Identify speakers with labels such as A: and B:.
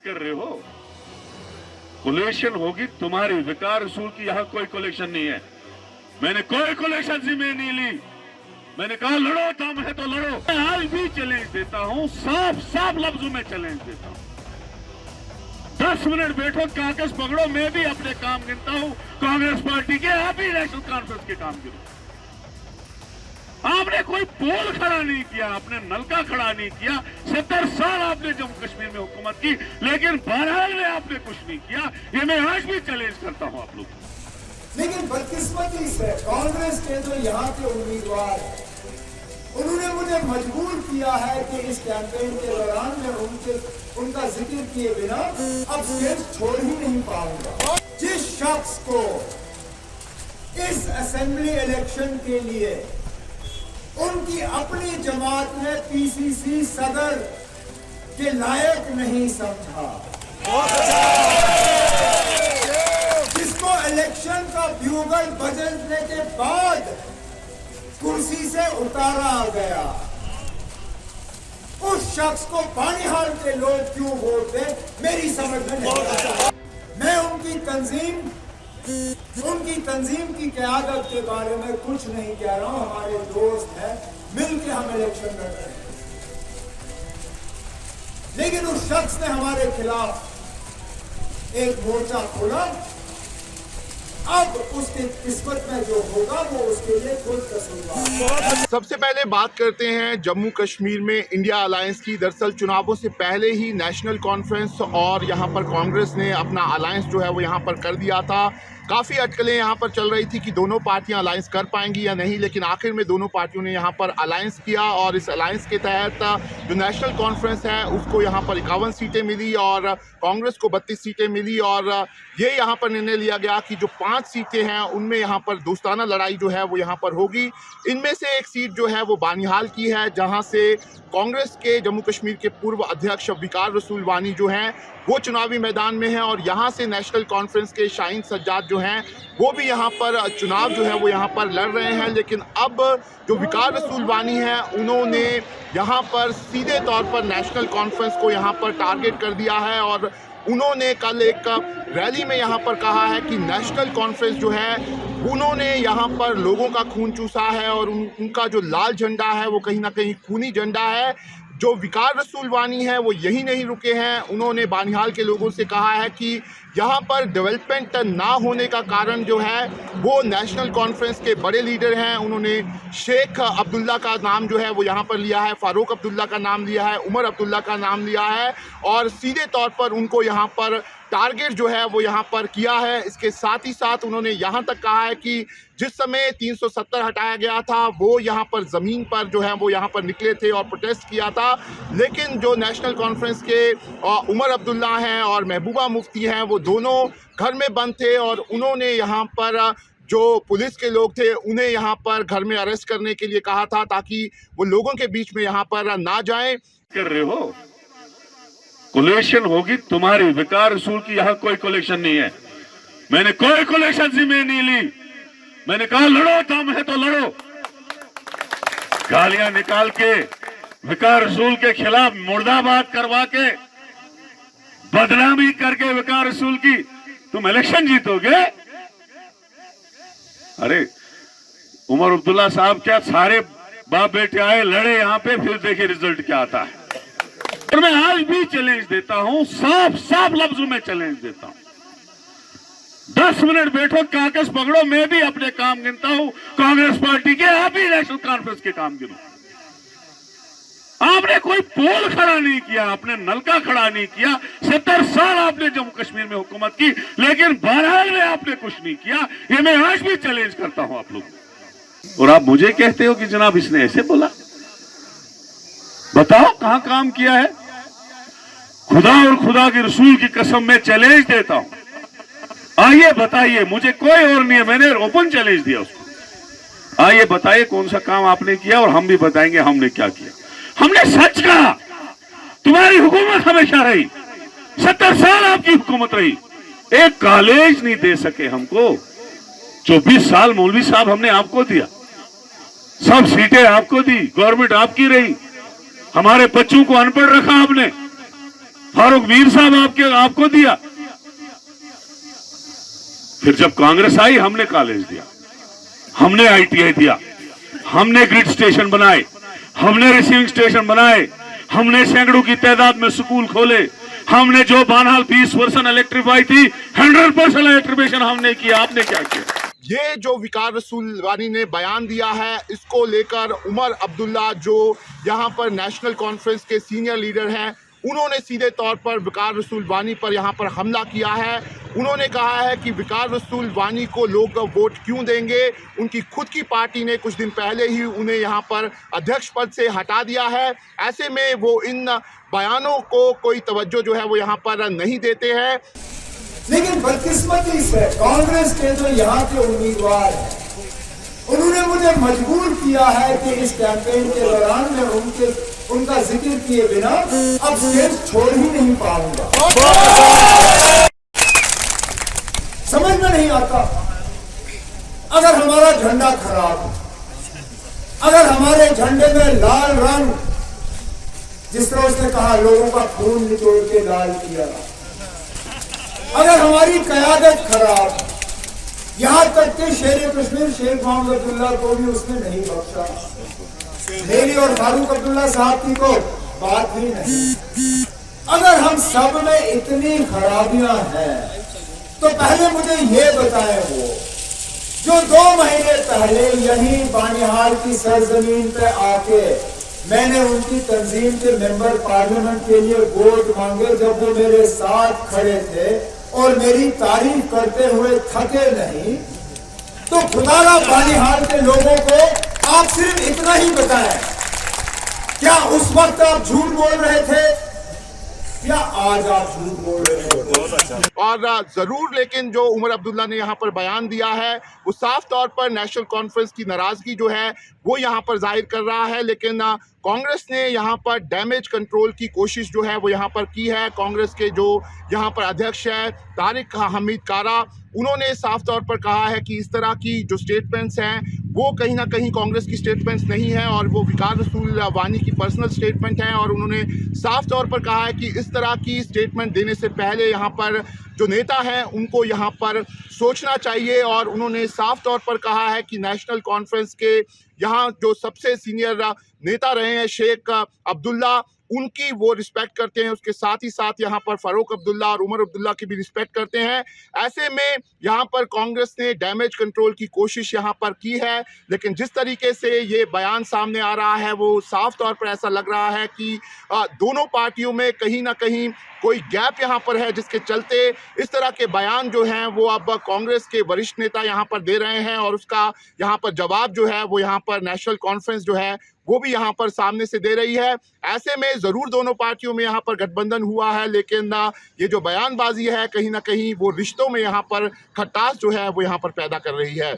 A: कर रहे हो। कोलेक्शन होगी तुम्हारी, विकार रसूल की यहाँ कोई कोलेक्शन नहीं है। मैंने कोई कोलेक्शन जिम्मे नहीं ली। मैंने कहा लड़ो, दम है तो लड़ो। मैं आज भी चैलेंज देता हूँ, साफ साफ लफ्जों में चैलेंज देता हूँ। 10 मिनट बैठो, कागज पकड़ो, मैं भी अपने काम गिनता हूँ कांग्रेस पार्टी के, आप ही नेशनल कॉन्फ्रेंस के काम गिनो। आपने कोई पोल खड़ा नहीं किया, आपने नलका खड़ा नहीं किया। 70 साल आपने जम्मू कश्मीर में हुकूमत की, लेकिन बहरहाल में आपने कुछ नहीं किया। ये मैं आज भी चैलेंज करता हूं आप लोग।
B: लेकिन बदकिस्मती से कांग्रेस के जो यहाँ के उम्मीदवार हैं, उन्होंने मुझे मजबूर किया है कि इस कैंपेन के दौरान मैं उनका जिक्र किए बिना अब स्टेज छोड़ ही नहीं पाऊंगा। जिस शख्स को इस असेंबली इलेक्शन के लिए उनकी अपनी जमात ने पीसीसी सदर के लायक नहीं समझा, जिसको इलेक्शन का ब्यूगल बजने के बाद कुर्सी से उतारा गया, उस शख्स को बानिहाल के लोग क्यों वोट दें, मेरी समझ में नहीं आता। मैं उनकी तंजीम की क़यादत के बारे में कुछ नहीं कह रहा हूं। हमारे दोस्त हैं, मिलकर हम इलेक्शन लड़ रहे हैं। लेकिन उस शख्स ने हमारे खिलाफ एक मोर्चा खोला। अब उसकी किस्मत में जो होगा वो उसके लिए खुद कसूरवार।
C: सबसे पहले बात करते हैं जम्मू कश्मीर में इंडिया अलायंस की। दरअसल चुनावों से पहले ही नेशनल कॉन्फ्रेंस और यहाँ पर कांग्रेस ने अपना अलायंस जो है वो यहाँ पर कर दिया था। काफ़ी अटकलें यहाँ पर चल रही थी कि दोनों पार्टियां अलायंस कर पाएंगी या नहीं, लेकिन आखिर में दोनों पार्टियों ने यहाँ पर अलायंस किया और इस अलायंस के तहत जो नेशनल कॉन्फ्रेंस है उसको यहाँ पर 51 सीटें मिली और कांग्रेस को 32 सीटें मिली। और ये यहाँ पर निर्णय लिया गया कि जो 5 सीटें हैं उनमें यहाँ पर दोस्ताना लड़ाई जो है वो यहाँ पर होगी। इनमें से एक सीट जो है वो बानिहाल की है, जहाँ से कांग्रेस के जम्मू कश्मीर के पूर्व अध्यक्ष विकार रसूल वानी जो हैं वो चुनावी मैदान में हैं और यहाँ से नेशनल कॉन्फ्रेंस के शाहीन सज्जाद जो हैं वो भी यहाँ पर चुनाव जो है वो यहाँ पर लड़ रहे हैं। लेकिन अब जो विकार रसूल वानी हैं उन्होंने यहाँ पर सीधे तौर पर नेशनल कॉन्फ्रेंस को यहाँ पर टारगेट कर दिया है और उन्होंने कल एक रैली में यहाँ पर कहा है कि नेशनल कॉन्फ्रेंस जो है उन्होंने यहाँ पर लोगों का खून चूसा है और उनका जो लाल झंडा है वो कहीं ना कहीं खूनी झंडा है। जो विकार रसूल वानी है वो यही नहीं रुके हैं, उन्होंने बानिहाल के लोगों से कहा है कि यहाँ पर डेवलपमेंट ना होने का कारण जो है वो नेशनल कॉन्फ्रेंस के बड़े लीडर हैं। उन्होंने शेख अब्दुल्ला का नाम जो है वो यहाँ पर लिया है, फारूक अब्दुल्ला का नाम लिया है, उमर अब्दुल्ला का नाम लिया है और सीधे तौर पर उनको यहाँ पर टारगेट जो है वो यहाँ पर किया है। इसके साथ ही साथ उन्होंने यहाँ तक कहा है कि जिस समय 370 हटाया गया था वो यहाँ पर ज़मीन पर जो है वो यहाँ पर निकले थे और प्रोटेस्ट किया था, लेकिन जो नेशनल कॉन्फ्रेंस के उमर अब्दुल्ला हैं और महबूबा मुफ्ती हैं वो दोनों घर में बंद थे और उन्होंने यहाँ पर जो पुलिस के लोग थे उन्हें यहाँ पर घर में अरेस्ट करने के लिए कहा था ताकि वो लोगों के बीच में यहाँ पर ना जाएं।
A: कर रहे हो, कोलेक्शन होगी तुम्हारी, विकार रसूल की यहाँ कोई कोलेक्शन नहीं है। मैंने कोई कोलेक्शन जिम्मे नहीं ली। मैंने कहा लड़ो, दम है तो लड़ो। गालियां निकाल के विकार रसूल के खिलाफ मुर्दाबाद करवा के बदनामी करके विकार रसूल की तुम इलेक्शन जीतोगे। अरे उमर अब्दुल्ला साहब क्या सारे बाप बेटे आए, लड़े यहाँ पे, फिर देखिए रिजल्ट क्या आता है। और मैं आज भी चैलेंज देता हूं, साफ साफ लफ्जों में चैलेंज देता हूं। 10 मिनट बैठो, कागज पकड़ो, मैं भी अपने काम गिनता हूं कांग्रेस पार्टी के, आप ही नेशनल कॉन्फ्रेंस के काम गिनो। आपने कोई पोल खड़ा नहीं किया, आपने नलका खड़ा नहीं किया। 70 साल आपने जम्मू कश्मीर में हुकूमत की, लेकिन बहरहाल में आपने कुछ नहीं किया। ये मैं आज भी चैलेंज करता हूं आप लोग। और आप मुझे कहते हो कि जनाब इसने ऐसे बोला। बताओ कहां काम किया है। खुदा और खुदा के रसूल की कसम में चैलेंज देता हूं, आइए बताइए, मुझे कोई और नहीं है, मैंने ओपन चैलेंज दिया उसको। आइए बताइए कौन सा काम आपने किया और हम भी बताएंगे हमने क्या किया। हमने सच कहा, तुम्हारी हुकूमत हमेशा रही, 70 साल आपकी हुकूमत रही, एक कॉलेज नहीं दे सके हमको। 24 साल मौलवी साहब हमने आपको दिया, सब सीटें आपको दी, गवर्नमेंट आपकी रही, हमारे बच्चों को अनपढ़ रखा आपने, फारूक मीर साहब आपको दिया। फिर जब कांग्रेस आई हमने कॉलेज दिया, हमने आईटीआई दिया, हमने ग्रिड स्टेशन बनाए, हमने रिसीविंग स्टेशन बनाए, हमने सैकड़ों की तादाद में स्कूल खोले, हमने जो बानहाल 20% इलेक्ट्रीफाई थी 100% इलेक्ट्रिफिकेशन हमने किया। आपने क्या किया?
C: ये जो विकार रसूल वानी ने बयान दिया है, इसको लेकर उमर अब्दुल्ला जो यहाँ पर नेशनल कॉन्फ्रेंस के सीनियर लीडर हैं, उन्होंने सीधे तौर पर विकार रसूल वानी पर यहाँ पर हमला किया है। उन्होंने कहा है कि विकार रसूल वानी को लोग वोट क्यों देंगे, उनकी खुद की पार्टी ने कुछ दिन पहले ही उन्हें यहाँ पर अध्यक्ष पद से हटा दिया है। ऐसे में वो इन बयानों को कोई तवज्जो जो है वो यहाँ पर नहीं देते हैं।
B: लेकिन बदकिस्मती से कांग्रेस के जो यहाँ के उम्मीदवार हैं, उन्होंने मुझे मजबूर किया है कि इस कैंपेन के दौरान मैं उनका जिक्र किए बिना अब स्टेज छोड़ ही नहीं पाऊंगा। समझ में नहीं आता, अगर हमारा झंडा खराब है, अगर हमारे झंडे में लाल रंग, जिस तरह उसने कहा लोगों का खून निचोड़ के लाल किया, अगर हमारी क़यादत खराब, यहां तक कि शेर कश्मीर शेख मोहम्मद अब्दुल्ला को भी उसने नहीं बख्शा, मेरी और फारूक अब्दुल्ला साहब की को बात ही नहीं। अगर हम सब में इतनी खराबियां हैं तो पहले मुझे ये बताएं, वो जो 2 महीने पहले यही बानिहाल की सरजमीन पे आके मैंने उनकी तंजीम के मेंबर पार्लियामेंट के लिए वोट मांगे, जब वो मेरे साथ खड़े थे और मेरी तारीफ करते हुए थके नहीं, तो खुदारा बानिहाल के लोगों को आप सिर्फ इतना ही बताएं, क्या उस वक्त आप झूठ बोल रहे थे या आज आप झूठ बोल रहे हो?
C: और जरूर, लेकिन जो उमर अब्दुल्ला ने यहाँ पर बयान दिया है वो साफ तौर पर नेशनल कॉन्फ्रेंस की नाराजगी जो है वो यहाँ पर जाहिर कर रहा है। लेकिन कांग्रेस ने यहाँ पर डैमेज कंट्रोल की कोशिश जो है वो यहाँ पर की है। कांग्रेस के जो यहाँ पर अध्यक्ष है तारिक हमीद कारा, उन्होंने साफ तौर पर कहा है कि इस तरह की जो स्टेटमेंट्स हैं वो कहीं ना कहीं कांग्रेस की स्टेटमेंट्स नहीं है और वो विकार रसूल वानी की पर्सनल स्टेटमेंट है। और उन्होंने साफ तौर पर कहा है कि इस तरह की स्टेटमेंट देने से पहले यहाँ पर जो नेता हैं उनको यहाँ पर सोचना चाहिए। और उन्होंने साफ तौर पर कहा है कि नेशनल कॉन्फ्रेंस के यहाँ जो सबसे सीनियर नेता रहे हैं शेख अब्दुल्ला, उनकी वो रिस्पेक्ट करते हैं, उसके साथ ही साथ यहाँ पर फारूक अब्दुल्ला और उमर अब्दुल्ला की भी रिस्पेक्ट करते हैं। ऐसे में यहाँ पर कांग्रेस ने डैमेज कंट्रोल की कोशिश यहाँ पर की है। लेकिन जिस तरीके से ये बयान सामने आ रहा है वो साफ तौर पर ऐसा लग रहा है कि दोनों पार्टियों में कहीं ना कहीं कोई गैप यहाँ पर है, जिसके चलते इस तरह के बयान जो हैं वो अब कांग्रेस के वरिष्ठ नेता यहाँ पर दे रहे हैं और उसका यहाँ पर जवाब जो है वो यहाँ पर नेशनल कॉन्फ्रेंस जो है वो भी यहाँ पर सामने से दे रही है। ऐसे में ज़रूर दोनों पार्टियों में यहाँ पर गठबंधन हुआ है, लेकिन ये जो बयानबाजी है कहीं ना कहीं वो रिश्तों में यहाँ पर खटास जो है वो यहाँ पर पैदा कर रही है।